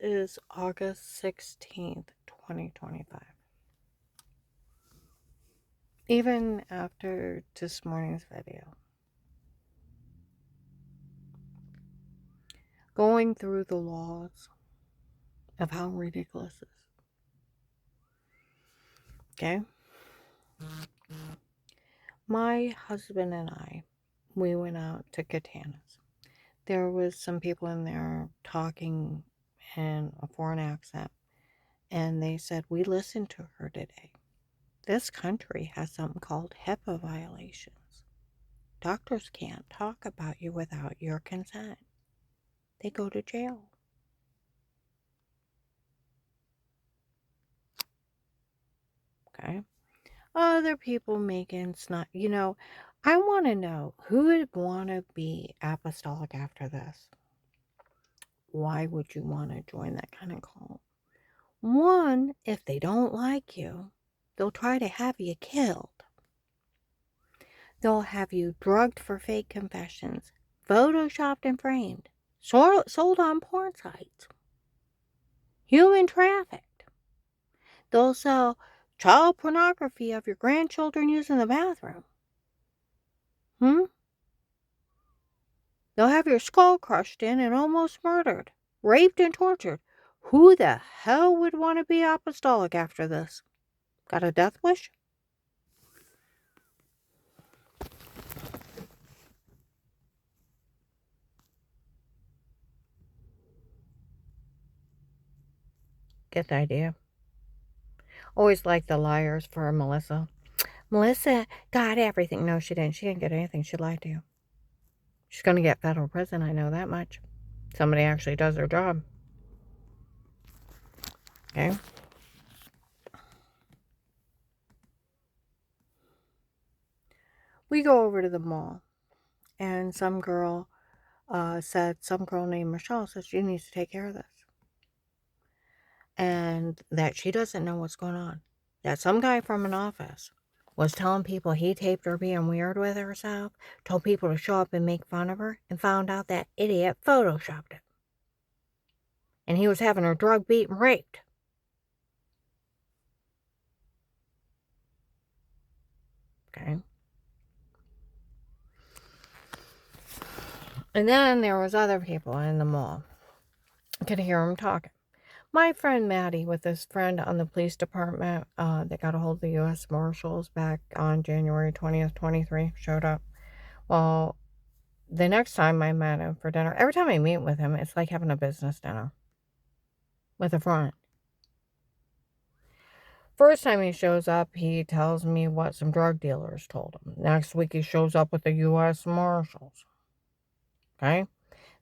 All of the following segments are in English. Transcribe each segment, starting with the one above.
is August 16th, 2025. Even after this morning's video, going through the laws of how ridiculous this is. Okay? My husband and I, we went out to Katana's. There was some people in there talking in a foreign accent, and they said, we listened to her today. This country has something called HIPAA violations. Doctors can't talk about you without your consent. They go to jail. Okay? Other people making snot. I want to know who would want to be apostolic after this. Why would you want to join that kind of cult? One, if they don't like you, they'll try to have you killed. They'll have you drugged for fake confessions, photoshopped and framed, sold on porn sites, human trafficked. They'll sell child pornography of your grandchildren using the bathroom. They'll have your skull crushed in and almost murdered, raped and tortured. Who the hell would want to be apostolic after this? Got a death wish? Get the idea? Always like the liars for Melissa. Melissa got everything. No, she didn't. She didn't get anything. She lied to you. She's going to get federal prison. I know that much. Somebody actually does their job. Okay? We go over to the mall, and some girl named Michelle says she needs to take care of this. And that she doesn't know what's going on. That some guy from an office was telling people he taped her being weird with herself, told people to show up and make fun of her, and found out that idiot photoshopped it. And he was having her drug beat and raped. Okay. And then there was other people in the mall. I could hear them talking. My friend Maddie, with his friend on the police department that got a hold of the U.S. Marshals back on January 20th, 23, showed up. Well, the next time I met him for dinner, every time I meet with him, it's like having a business dinner with a friend. First time he shows up, he tells me what some drug dealers told him. Next week, he shows up with the U.S. Marshals. Okay?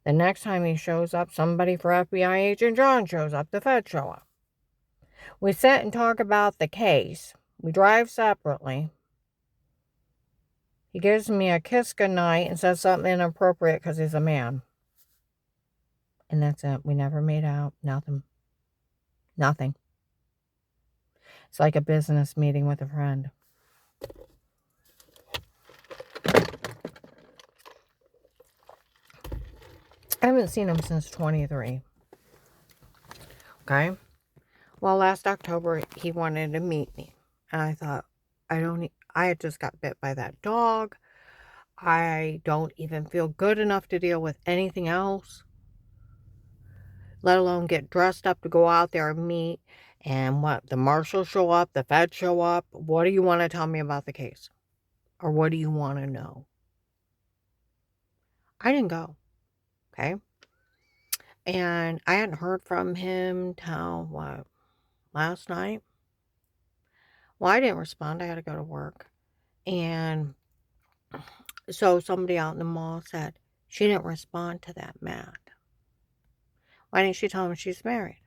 The next time he shows up, somebody for FBI Agent John shows up. The feds show up. We sit and talk about the case. We drive separately. He gives me a kiss goodnight and says something inappropriate because he's a man. And that's it. We never made out. Nothing. Nothing. It's like a business meeting with a friend. I haven't seen him since 23. Okay? Well, last October, he wanted to meet me. And I thought, I had just got bit by that dog. I don't even feel good enough to deal with anything else, let alone get dressed up to go out there and meet. And what, the marshals show up, the feds show up. What do you want to tell me about the case? Or what do you want to know? I didn't go. Okay? And I hadn't heard from him till, last night? Well, I didn't respond. I had to go to work. And so somebody out in the mall said she didn't respond to that Matt. Why didn't she tell him she's married?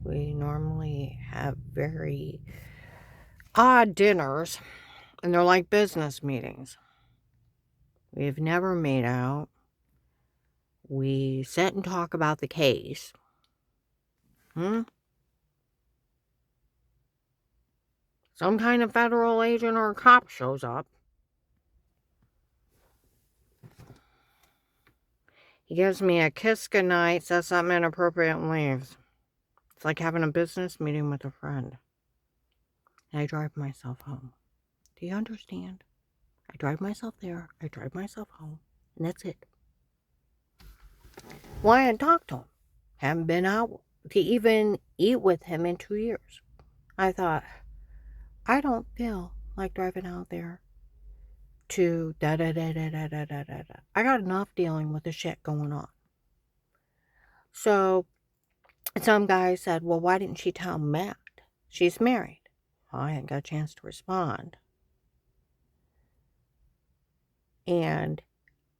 We normally have very odd dinners, and they're like business meetings. We've never made out. We sit and talk about the case. Some kind of federal agent or a cop shows up. He gives me a kiss goodnight, says something inappropriate, and leaves. It's like having a business meeting with a friend. And I drive myself home. Do you understand? I drive myself there, I drive myself home, and that's it. Well, I hadn't talked to him. Haven't been out to even eat with him in 2 years. I thought, I don't feel like driving out there to da-da-da-da-da-da-da-da. I got enough dealing with the shit going on. So some guy said, well, why didn't she tell Matt she's married? Well, I hadn't got a chance to respond. And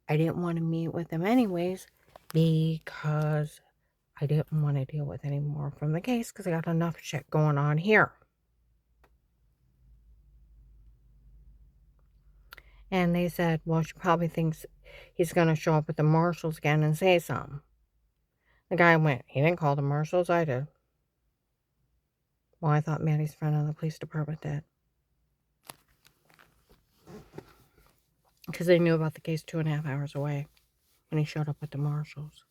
I didn't want to meet with him anyways because I didn't want to deal with any more from the case because I got enough shit going on here. And they said, well, she probably thinks he's going to show up at the marshals again and say something. The guy went, he didn't call the marshals, I did. Well, I thought Maddie's friend in the police department did. Because they knew about the case 2.5 hours away when he showed up at the marshals.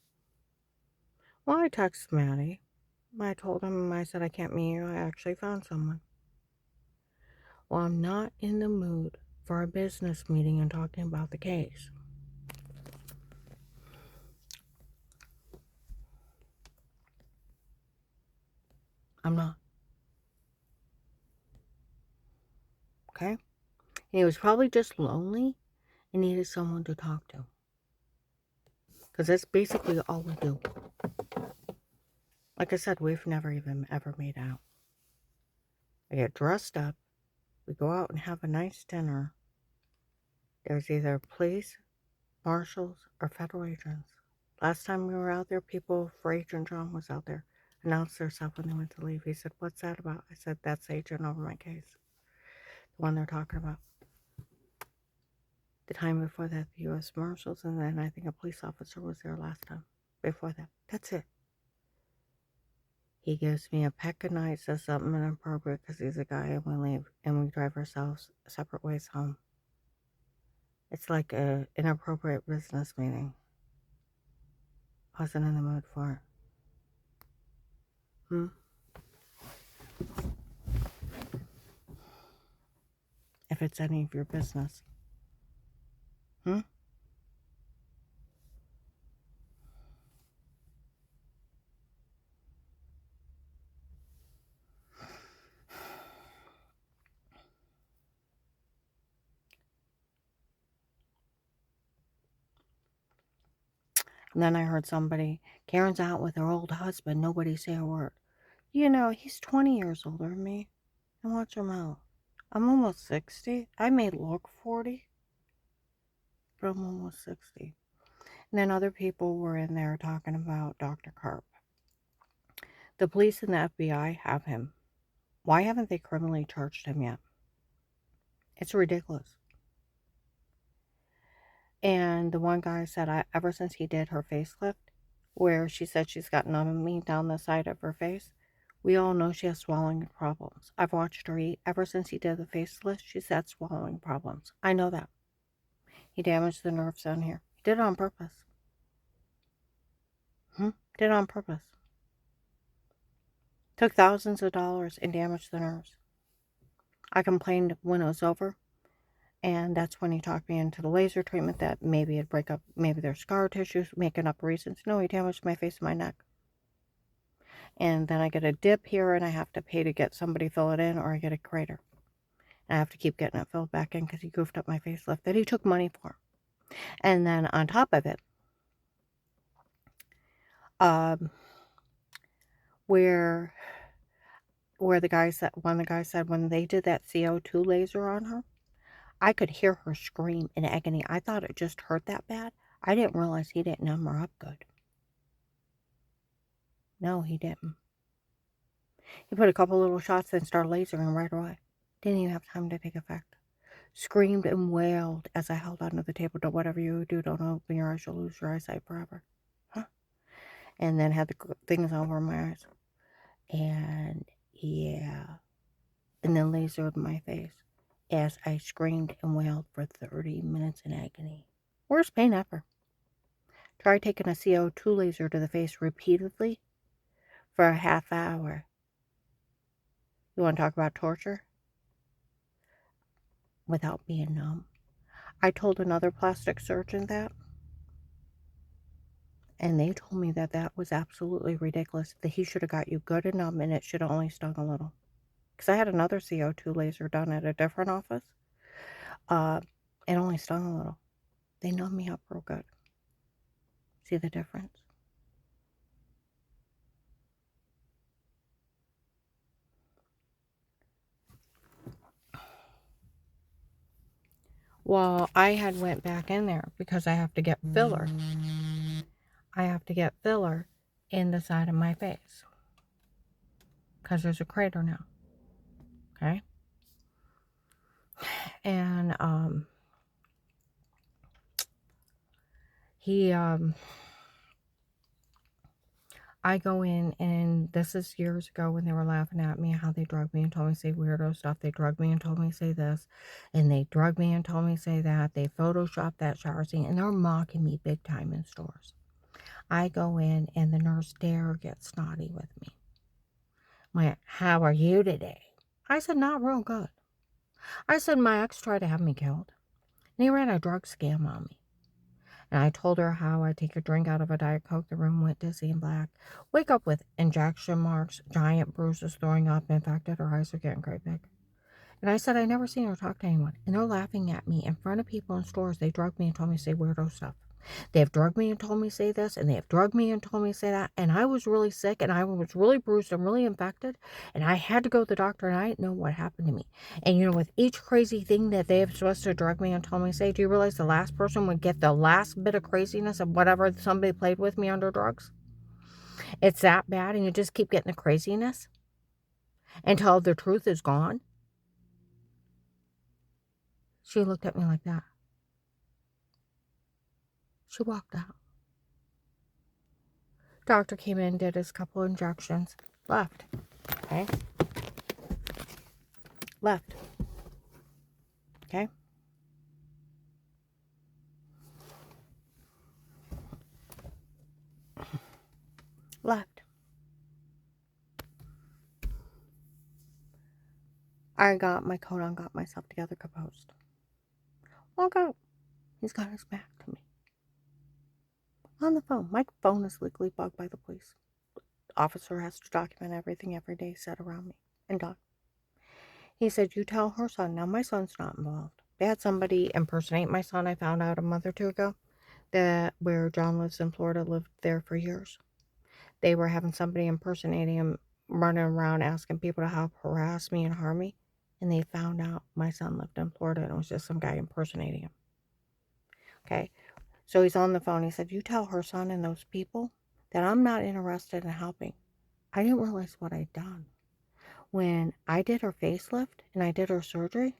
Well, I texted Maddie. I told him, I said, I can't meet you. I actually found someone. Well, I'm not in the mood for a business meeting and talking about the case. I'm not. Okay? And he was probably just lonely and needed someone to talk to. Because that's basically all we do. Like I said, we've never even ever made out. I get dressed up. We go out and have a nice dinner. There's either police, marshals, or federal agents. Last time we were out there, people for Agent John was out there. Announced themselves when they went to leave. He said, what's that about? I said, that's Agent over my case. The one they're talking about. The time before that, the U.S. Marshals, and then I think a police officer was there last time. Before that. That's it. He gives me a peck of night, says something inappropriate because he's a guy, and we leave, and we drive ourselves separate ways home. It's like an inappropriate business meeting. Wasn't in the mood for it. If it's any of your business. And then I heard somebody, Karen's out with her old husband, nobody say a word. You know, he's 20 years older than me. And watch him out. I'm almost 60. I may look 40, but I'm almost 60. And then other people were in there talking about Dr. Karp. The police and the FBI have him. Why haven't they criminally charged him yet? It's ridiculous. And the one guy said, ever since he did her facelift, where she said she's got numbing down the side of her face, we all know she has swallowing problems. I've watched her eat. Ever since he did the facelift, she's had swallowing problems. I know that. He damaged the nerves down here. He did it on purpose. Did it on purpose. Took thousands of dollars and damaged the nerves. I complained when it was over. And that's when he talked me into the laser treatment that maybe it'd break up, maybe there's scar tissues, making up reasons. No, he damaged my face and my neck. And then I get a dip here and I have to pay to get somebody fill it in, or I get a crater. And I have to keep getting it filled back in because he goofed up my facelift that he took money for. And then on top of it, where the guy said, one of the guys said when they did that CO2 laser on her, I could hear her scream in agony. I thought it just hurt that bad. I didn't realize he didn't numb her up good. No, he didn't. He put a couple little shots and started lasering right away. Didn't even have time to take effect. Screamed and wailed as I held onto the table. Do whatever you do. Don't open your eyes. You'll lose your eyesight forever. And then had the things over my eyes. And yeah. And then lasered my face as I screamed and wailed for 30 minutes in agony. Worst pain ever. Try taking a CO2 laser to the face repeatedly for a half hour. You want to talk about torture? Without being numb. I told another plastic surgeon that, and they told me that that was absolutely ridiculous, that he should have got you good and numb and it should have only stung a little. Because I had another CO2 laser done at a different office. It only stung a little. They numbed me up real good. See the difference? Well, I had went back in there because I have to get filler. I have to get filler in the side of my face because there's a crater now. Okay? And I go in, and this is years ago when they were laughing at me, how they drugged me and told me to say weirdo stuff. They drugged me and told me to say this, and they drugged me and told me to say that. They photoshopped that shower scene, and they're mocking me big time in stores. I go in, and the nurse dare gets snotty with me. Went, how are you today? I said, not real good. I said, my ex tried to have me killed, and he ran a drug scam on me. And I told her how I take a drink out of a Diet Coke, the room went dizzy and black. Wake up with injection marks, giant bruises, throwing up, infected, her eyes are getting great big. And I said, I never seen her talk to anyone. And they're laughing at me in front of people in stores. They drugged me and told me to say weirdo stuff. They have drugged me and told me to say this, and they have drugged me and told me to say that. And I was really sick, and I was really bruised and really infected. And I had to go to the doctor, and I didn't know what happened to me. And, with each crazy thing that they have supposed to drug me and told me to say, do you realize the last person would get the last bit of craziness of whatever somebody played with me under drugs? It's that bad, and you just keep getting the craziness until the truth is gone. She looked at me like that. She walked out. Doctor came in, did his couple injections, left. Okay? Left. Okay? Left. I got my coat on, got myself together, composed. Walk out. He's got his back to me. On the phone. My phone is legally bugged by the police. The officer has to document everything every day said around me and done. He said, you tell her son. Now, my son's not involved. They had somebody impersonate my son. I found out a month or two ago that where John lives in Florida, lived there for years. They were having somebody impersonating him, running around asking people to help harass me and harm me. And they found out my son lived in Florida, and it was just some guy impersonating him. Okay, so he's on the phone. He said, you tell her son and those people that I'm not interested in helping. I didn't realize what I'd done. When I did her facelift and I did her surgery,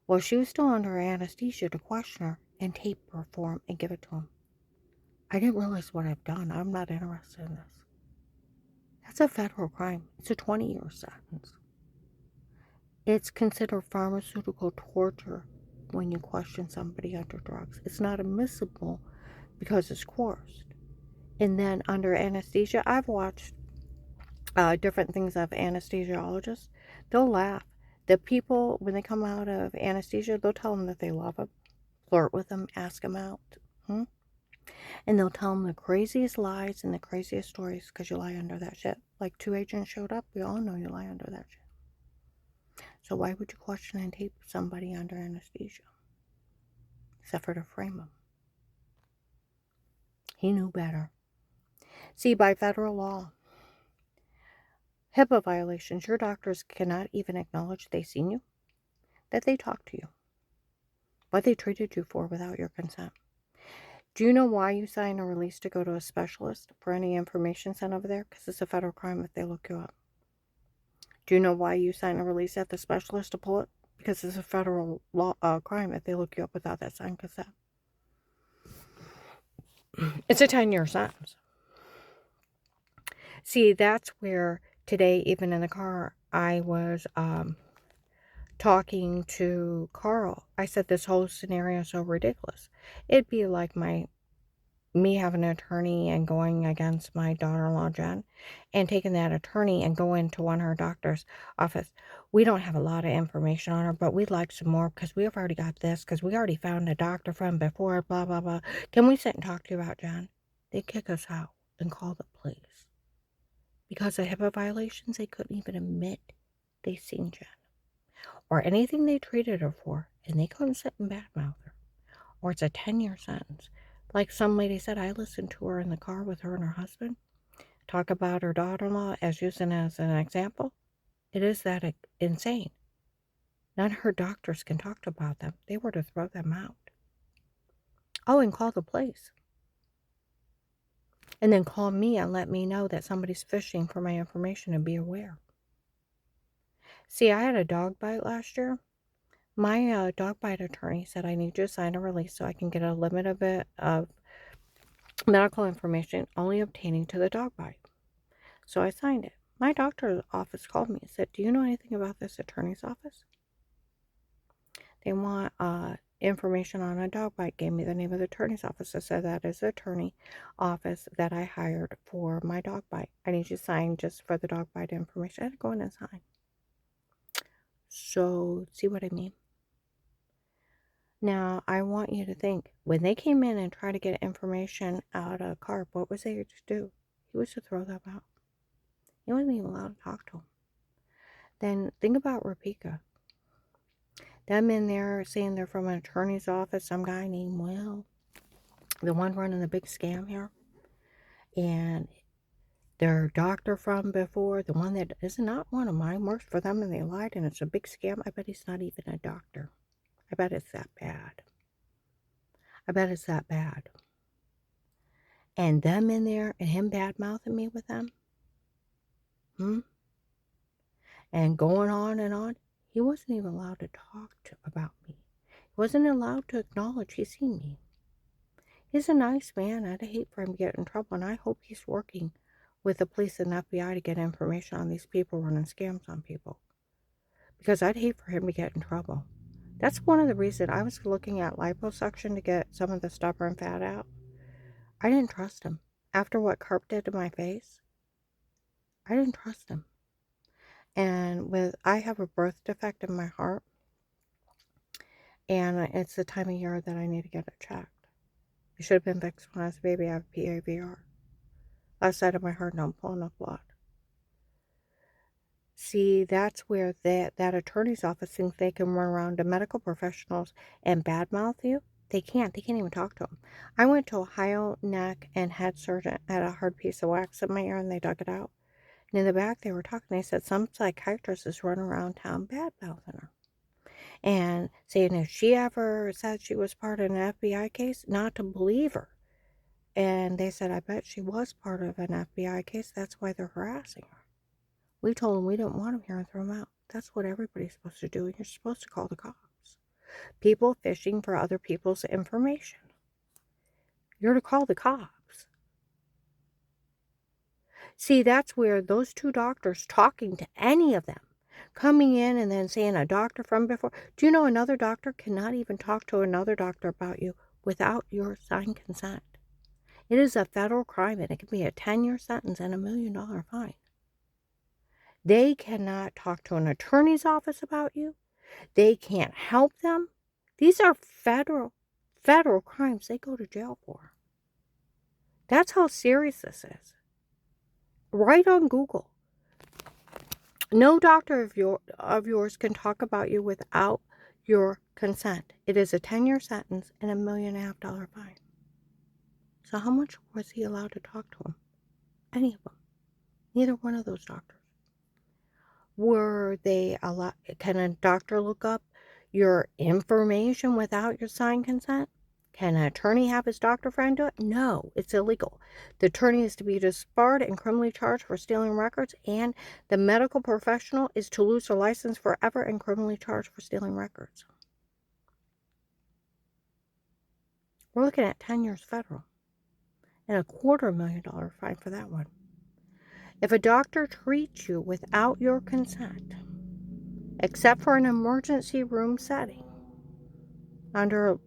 well, she was still under anesthesia to question her and tape her for him and give it to him. I didn't realize what I've done. I'm not interested in this. That's a federal crime. It's a 20-year sentence. It's considered pharmaceutical torture when you question somebody under drugs. It's not admissible because it's coerced. And then under anesthesia, I've watched different things of anesthesiologists. They'll laugh. The people, when they come out of anesthesia, they'll tell them that they love them, flirt with them, ask them out. And they'll tell them the craziest lies and the craziest stories because you lie under that shit. Like 2 agents showed up, we all know you lie under that shit. So why would you question and tape somebody under anesthesia? Except for to frame them. He knew better. See, by federal law, HIPAA violations, your doctors cannot even acknowledge they've seen you, that they talked to you, what they treated you for without your consent. Do you know why you sign a release to go to a specialist for any information sent over there? Because it's a federal crime if they look you up. Do you know why you sign a release at the specialist to pull it? Because it's a federal law crime if they look you up without that signed consent. It's a 10-year sentence. See, that's where today, even in the car, I was talking to Carl. I said, this whole scenario is so ridiculous. It'd be like my me having an attorney and going against my daughter-in-law, Jen, and taking that attorney and going to one of her doctor's office. We don't have a lot of information on her, but we'd like some more because we've already got this, because we already found a doctor from before, blah, blah, blah. Can we sit and talk to you about Jen? They'd kick us out and call the police. Because of HIPAA violations, they couldn't even admit they seen Jen. Or anything they treated her for, and they couldn't sit and badmouth her. Or it's a 10-year sentence. Like some lady said, I listened to her in the car with her and her husband talk about her daughter-in-law as using as an example. It is that insane. None of her doctors can talk about them. They were to throw them out. Oh, and call the police. And then call me and let me know that somebody's fishing for my information and be aware. See, I had a dog bite last year. My dog bite attorney said I need you to sign a release so I can get a limit of medical information only obtaining to the dog bite. So I signed it. My doctor's office called me and said, do you know anything about this attorney's office? They want information on a dog bite. Gave me the name of the attorney's office. I said, that is the attorney office that I hired for my dog bite. I need you to sign just for the dog bite information. I had to go in and sign. So, see what I mean? Now, I want you to think, when they came in and tried to get information out of Carp, what was they to do? He was to throw them out. He wasn't even allowed to talk to them. Then think about Rapika. Them in there saying they're from an attorney's office, some guy named Will, the one running the big scam here. And their doctor from before, the one that is not one of mine, works for them and they lied and it's a big scam. I bet he's not even a doctor. I bet it's that bad. I bet it's that bad. And them in there and him bad-mouthing me with them. And going on and on. He wasn't even allowed to talk about me. He wasn't allowed to acknowledge he's seen me. He's a nice man. I'd hate for him to get in trouble, and I hope he's working with the police and FBI to get information on these people running scams on people. Because I'd hate for him to get in trouble. That's one of the reasons I was looking at liposuction to get some of the stubborn fat out. I didn't trust him. After what Carp did to my face, I didn't trust him. And I have a birth defect in my heart, and it's the time of year that I need to get it checked. It should have been fixed when I was a baby. I have PAVR. Left side of my heart, and I'm pulling up blood. See, that's where that attorney's office thinks they can run around to medical professionals and badmouth you. They can't. They can't even talk to them. I went to Ohio neck and head surgeon, had a hard piece of wax in my ear, and they dug it out. And in the back, they were talking. They said some psychiatrist is running around town bad-mouthing her and saying if she ever said she was part of an FBI case, not to believe her. And they said, I bet she was part of an FBI case. That's why they're harassing her. We told them we didn't want them here and throw them out. That's what everybody's supposed to do. And you're supposed to call the cops. People fishing for other people's information. You're to call the cops. See, that's where those two doctors talking to any of them, coming in and then saying a doctor from before. Do you know another doctor cannot even talk to another doctor about you without your signed consent? It is a federal crime and it can be a 10-year sentence and $1 million fine. They cannot talk to an attorney's office about you. They can't help them. These are federal crimes they go to jail for. That's how serious this is. Right on Google. No doctor of yours can talk about you without your consent. It is a 10-year sentence and $1.5 million fine. So how much was he allowed to talk to him? Any of them. Neither one of those doctors. Were they allowed? Can a doctor look up your information without your signed consent? Can an attorney have his doctor friend do it? No, it's illegal. The attorney is to be disbarred and criminally charged for stealing records, and the medical professional is to lose their license forever and criminally charged for stealing records. We're looking at 10 years federal and a $250,000 fine for that one. If a doctor treats you without your consent, except for an emergency room setting, under,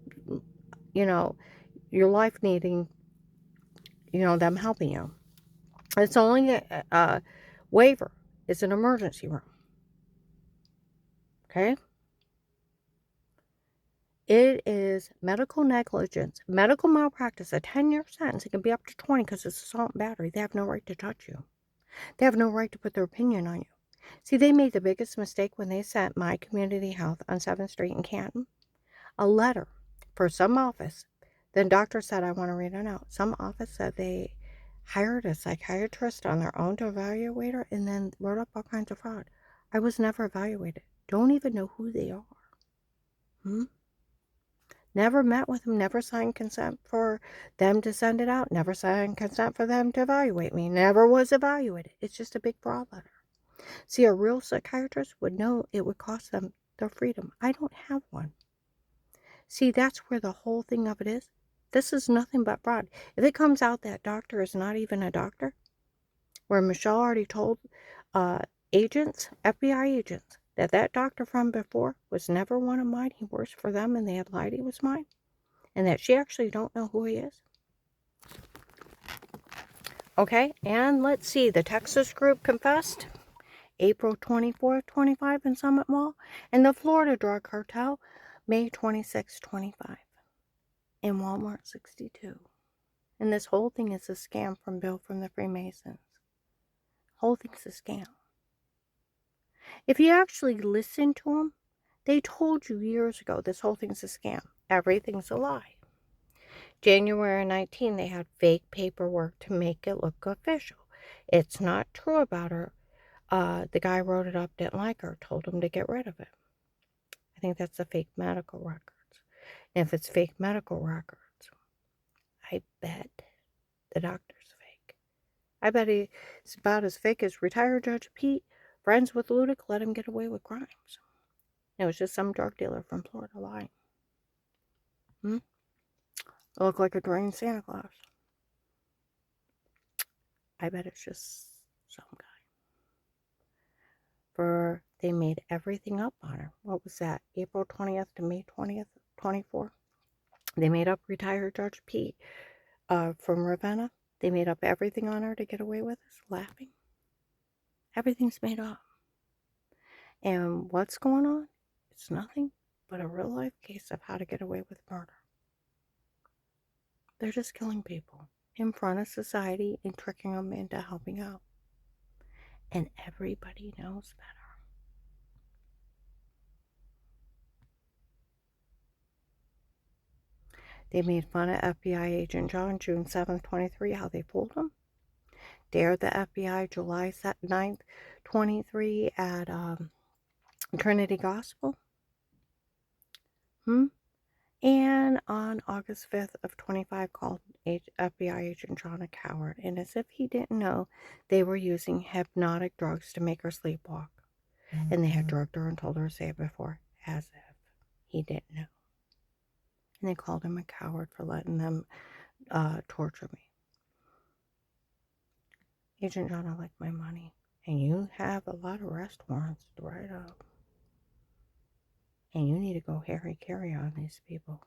your life needing them helping you. It's only a waiver. It's an emergency room. Okay? It is medical negligence, medical malpractice, a 10-year sentence. It can be up to 20 because it's assault and battery. They have no right to touch you. They have no right to put their opinion on you. See, they made the biggest mistake when they sent My Community Health on 7th Street in Canton a letter for some office. Then doctor said, I want to read it out. Some office said they hired a psychiatrist on their own to evaluate her and then wrote up all kinds of fraud. I was never evaluated. Don't even know who they are. Never met with them, never signed consent for them to send it out, never signed consent for them to evaluate me, never was evaluated. It's just a big fraud letter. See, a real psychiatrist would know it would cost them their freedom. I don't have one. See, that's where the whole thing of it is. This is nothing but fraud. If it comes out that doctor is not even a doctor, where Michelle already told agents, FBI agents, that doctor from before was never one of mine. He works for them and they had lied he was mine. And that she actually don't know who he is. Okay, and let's see. The Texas group confessed April 24th, 25 in Summit Mall. And the Florida drug cartel, May 26, 25 in Walmart 62. And this whole thing is a scam from Bill from the Freemasons. Whole thing's a scam. If you actually listen to them, they told you years ago this whole thing's a scam. Everything's a lie. January 19, they had fake paperwork to make it look official. It's not true about her. The guy wrote it up, didn't like her, told him to get rid of it. I think that's the fake medical records. And if it's fake medical records, I bet the doctor's fake. I bet he's about as fake as retired Judge Pete, friends with Ludick, let him get away with crimes. It was just some drug dealer from Florida lying. It looked like a drained Santa Claus. I bet it's just some guy. They made everything up on her. What was that? April 20th to May 20th, 24. They made up retired Judge Pete from Ravenna. They made up everything on her to get away with us, laughing. Everything's made up. And what's going on? It's nothing but a real life case of how to get away with murder. They're just killing people in front of society and tricking them into helping out. And everybody knows better. They made fun of FBI agent John June 7th, 23, how they fooled him. Dared the FBI July 9th, 23 at Trinity Gospel. And on August 5th of 25 called FBI agent John a coward. And as if he didn't know, they were using hypnotic drugs to make her sleepwalk. And they had drugged her and told her to say it before, as if he didn't know. And they called him a coward for letting them torture me. Agent John, I like my money. And you have a lot of arrest warrants to write up. And you need to go hairy carry on these people.